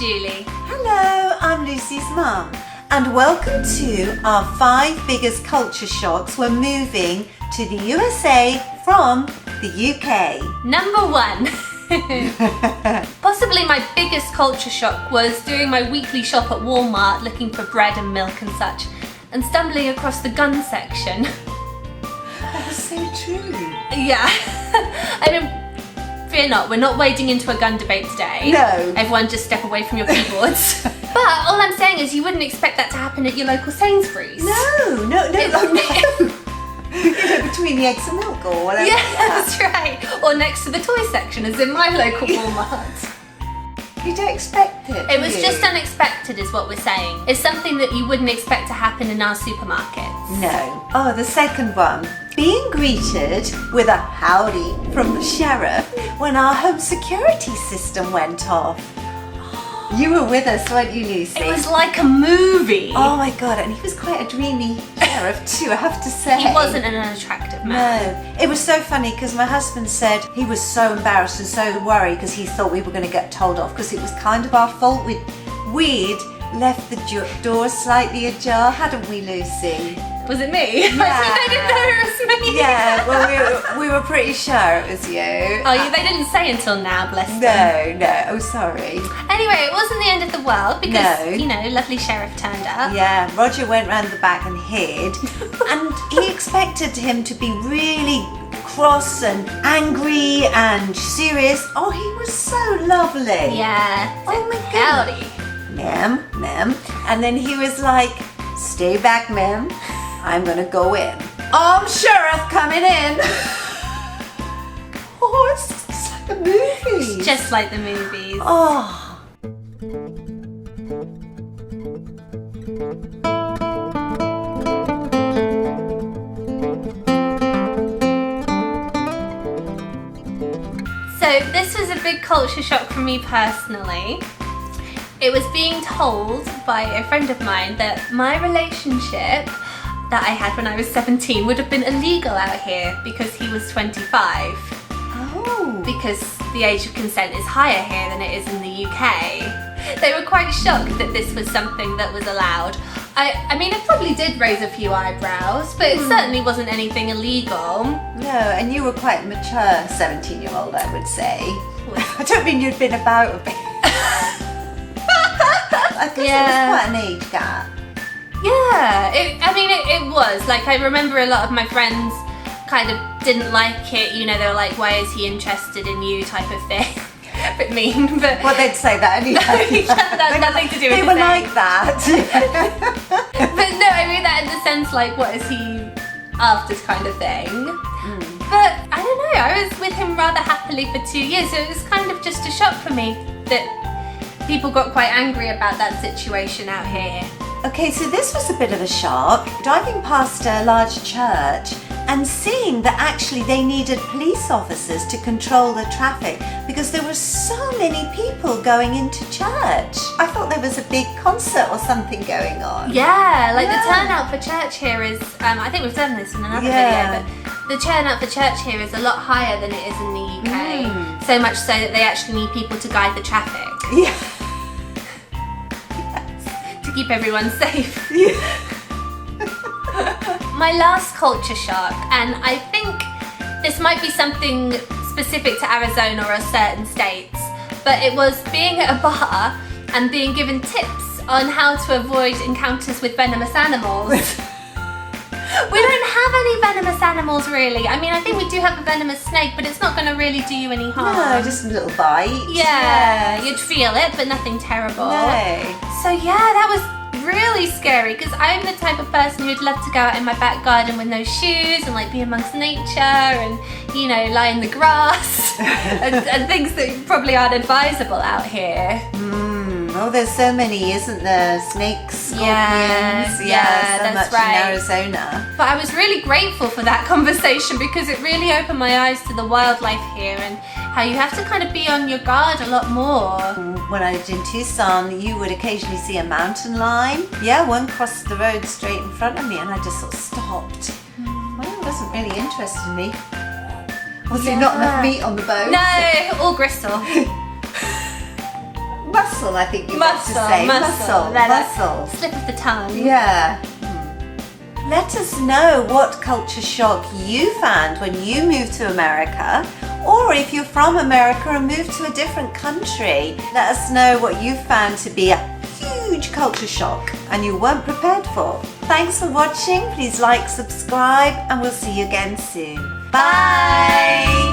Julie. Hello, I'm Lucy's mum, and welcome to our 5 biggest culture shocks when moving to the USA from the UK. Number 1. Possibly my biggest culture shock was doing my weekly shop at Walmart looking for bread and milk and such, and stumbling across the gun section. That's so true. Yeah. I mean, fear not, we're not wading into a gun debate today. No. Everyone just step away from your keyboards. But all I'm saying is you wouldn't expect that to happen at your local Sainsbury's. No. You know, between the eggs and milk or whatever. Yeah, that's right. Or next to the toy section, as in my local Walmart. You don't expect it. It was just unexpected is what we're saying. It's something that you wouldn't expect to happen in our supermarkets. No. Oh, the second one. Being greeted with a howdy from the sheriff when our home security system went off. You were with us, weren't you, Lucy? It was like a movie. Oh my god, and he was quite a dreamy sheriff too, I have to say. He wasn't an unattractive man. No. It was so funny because my husband said he was so embarrassed and so worried because he thought we were going to get told off because it was kind of our fault. We'd left the door slightly ajar, hadn't we, Lucy? Was it me? Yeah. I didn't know it was me. Yeah, well, we were pretty sure it was you. Oh, they didn't say until now, bless them. No, oh sorry. Anyway, it wasn't the end of the world because, No. you know, lovely sheriff turned up. Yeah, Roger went round the back and hid, and he expected him to be really cross and angry and serious. Oh, he was so lovely. Yeah. Oh my Howdy. Ma'am. And then he was like, stay back, ma'am. I'm gonna go in. Sheriff coming in. Oh, it's just like a movie. It's just like the movies. Oh. So this was a big culture shock for me personally. It was being told by a friend of mine that my relationship that I had when I was 17 would have been illegal out here because he was 25. Oh. Because the age of consent is higher here than it is in the UK. They were quite shocked that this was something that was allowed. I mean, it probably did raise a few eyebrows, but it certainly wasn't anything illegal. No, and you were quite a mature 17-year-old, I would say. I don't mean you'd been about a bit. I guess it was quite an age gap. Yeah, it was. Like, I remember a lot of my friends kind of didn't like it, you know, they were like, why is he interested in you type of thing. A bit mean, but... Well, they'd say that anyway. That had nothing to do with They the were thing. like that. But no, I mean that in the sense like, what is he after kind of thing. But I don't know, I was with him rather happily for 2 years, so it was kind of just a shock for me that people got quite angry about that situation out here. Okay, so this was a bit of a shock. Driving past a large church and seeing that actually they needed police officers to control the traffic because there were so many people going into church. I thought there was a big concert or something going on. Yeah, like the turnout for church here is, I think we've done this in another video, but the turnout for church here is a lot higher than it is in the UK. So much so that they actually need people to guide the traffic. Yeah. To keep everyone safe. Yeah. My last culture shock, and I think this might be something specific to Arizona or certain states, but it was being at a bar and being given tips on how to avoid encounters with venomous animals. We don't have any venomous animals really. I mean, I think we do have a venomous snake, but it's not going to really do you any harm. No, just a little bite. Yeah, you'd feel it, but nothing terrible. No. So yeah, that was really scary because I'm the type of person who'd love to go out in my back garden with no shoes and like be amongst nature and, you know, lie in the grass and things that probably aren't advisable out here. Oh, there's so many, isn't there? Snakes, scorpions. So that's much right. in Arizona. But I was really grateful for that conversation because it really opened my eyes to the wildlife here and how you have to kind of be on your guard a lot more. When I lived in Tucson, you would occasionally see a mountain lion. Yeah, one crossed the road straight in front of me and I just sort of stopped. Well, it wasn't really interested in me. Was there not enough meat on the bone? No, all gristle. Muscle, I think you meant to say. Muscle. Slip of the tongue. Yeah. Let us know what culture shock you found when you moved to America, or if you're from America and moved to a different country. Let us know what you found to be a huge culture shock and you weren't prepared for. Thanks for watching. Please like, subscribe, and we'll see you again soon. Bye!